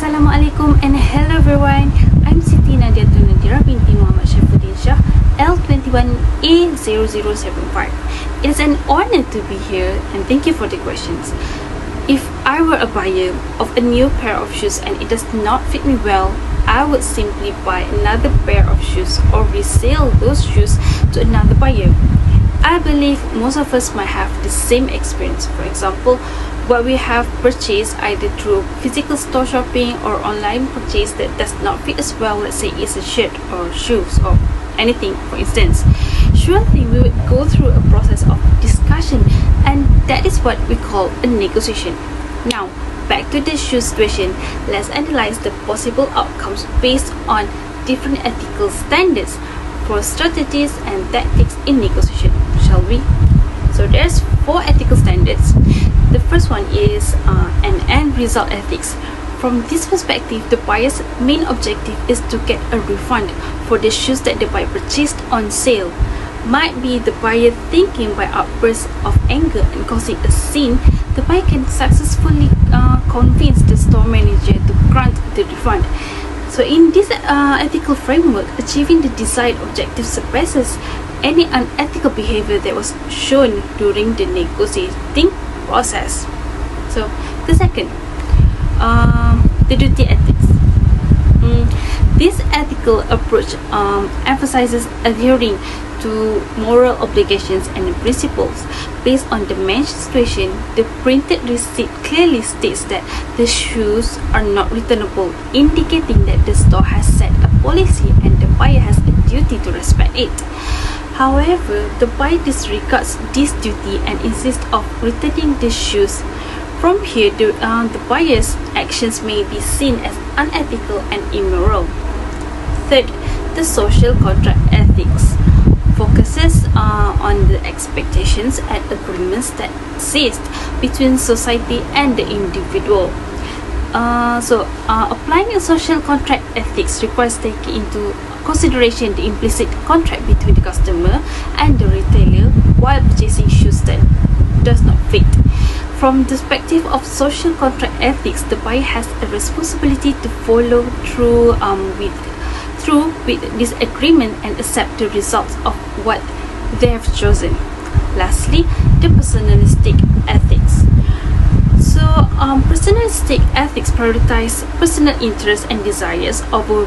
Assalamualaikum and hello everyone. I'm Siti, Nadiatul, Nadhirah binti MUHAMAD SHAIFUDDin SHAH L21A0075. It is an honor to be here and thank you for the questions. If I were a buyer of a new pair of shoes and it does not fit me well, I would simply buy another pair of shoes or resell those shoes to another buyer. I believe most of us might have the same experience. For example, what we have purchased either through physical store shopping or online purchase that does not fit as well, let's say it's a shirt or shoes or anything for instance. Surely we would go through a process of discussion, and that is what we call a negotiation. Now, back to the shoe situation, let's analyze the possible outcomes based on different ethical standards for strategies and tactics in negotiation, shall we? So there's 4 ethical standards. The first one is an end result ethics. From this perspective, the buyer's main objective is to get a refund for the shoes that the buyer purchased on sale. Might be the buyer thinking by outbursts of anger and causing a scene, the buyer can successfully convince the store manager to grant the refund. So in this ethical framework, achieving the desired objective suppresses any unethical behavior that was shown during the negotiating process. So the second, the duty ethics. This ethical approach emphasizes adhering to moral obligations and principles. Based on the mentioned situation, the printed receipt clearly states that the shoes are not returnable, indicating that the store has set a policy and the buyer has a duty to respect it. However, the buyer disregards this duty and insists of returning the shoes. From here, the buyer's actions may be seen as unethical and immoral. Third, the social contract ethics focuses on the expectations and agreements that exist between society and the individual. Applying a social contract ethics requires taking into consideration the implicit contract between the customer and the retailer while purchasing shoes that does not fit. From the perspective of social contract ethics, the buyer has a responsibility to follow through with this agreement and accept the results of what they have chosen. Lastly, the personalistic ethics. So, personalistic ethics prioritize personal interests and desires over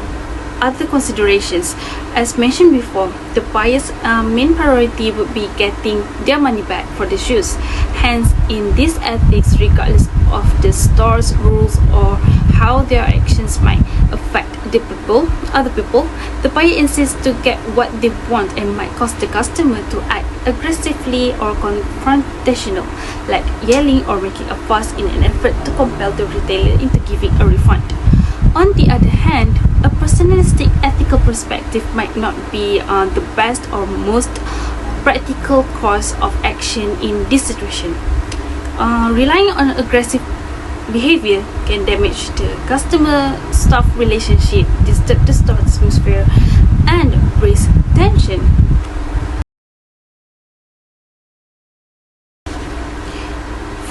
other considerations. As mentioned before, the buyer's main priority would be getting their money back for the shoes. Hence, in this ethics, regardless of the store's rules or how their actions might affect other people, the buyer insists to get what they want and might cause the customer to act aggressively or confrontational, like yelling or making a fuss in an effort to compel the retailer into giving a refund. On the other hand, a personalistic ethical perspective might not be the best or most practical course of action in this situation. Relying on aggressive behavior can damage the customer-staff relationship, disturb the store atmosphere, and raise tension.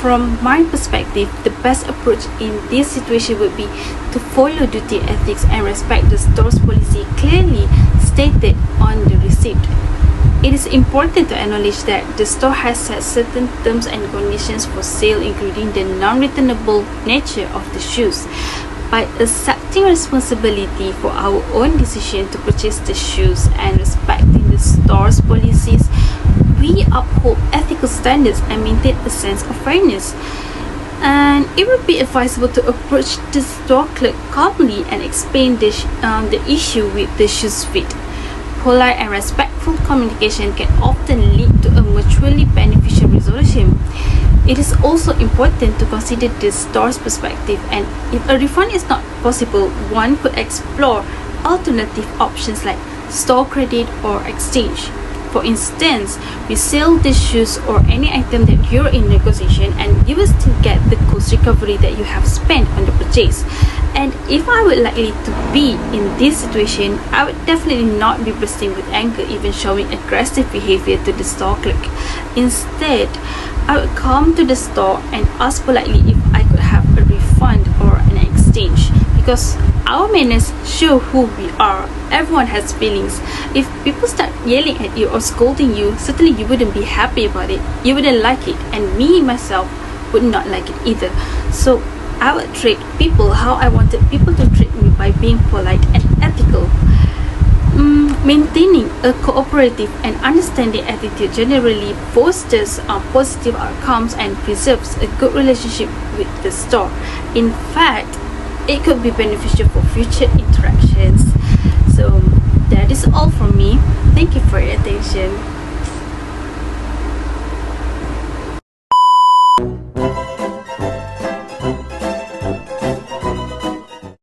From my perspective, the best approach in this situation would be to follow duty ethics and respect the store's policy clearly stated on the receipt. It is important to acknowledge that the store has set certain terms and conditions for sale, including the non-returnable nature of the shoes. By accepting responsibility for our own decision to purchase the shoes and respecting the store's policies, we uphold ethical standards and maintain a sense of fairness. And it would be advisable to approach the store clerk calmly and explain the issue with the shoes fit. Polite and respectful communication can often lead to a mutually beneficial resolution. It is also important to consider the store's perspective, and if a refund is not possible, one could explore alternative options like store credit or exchange. For instance, resell the shoes or any item that you're in negotiation and you will still get the cost recovery that you have spent on the purchase. And if I were likely to be in this situation, I would definitely not be bursting with anger, even showing aggressive behavior to the store clerk. Instead, I would come to the store and ask politely if I could have a refund or an exchange, because our manners show who we are. Everyone has feelings. If people start yelling at you or scolding you, certainly you wouldn't be happy about it. You wouldn't like it, and me myself would not like it either. So I would treat people how I wanted people to treat me, by being polite and ethical. Maintaining a cooperative and understanding attitude generally fosters positive outcomes and preserves a good relationship with the store. In fact, it could be beneficial for future interactions. So that is all from me. Thank you for your attention.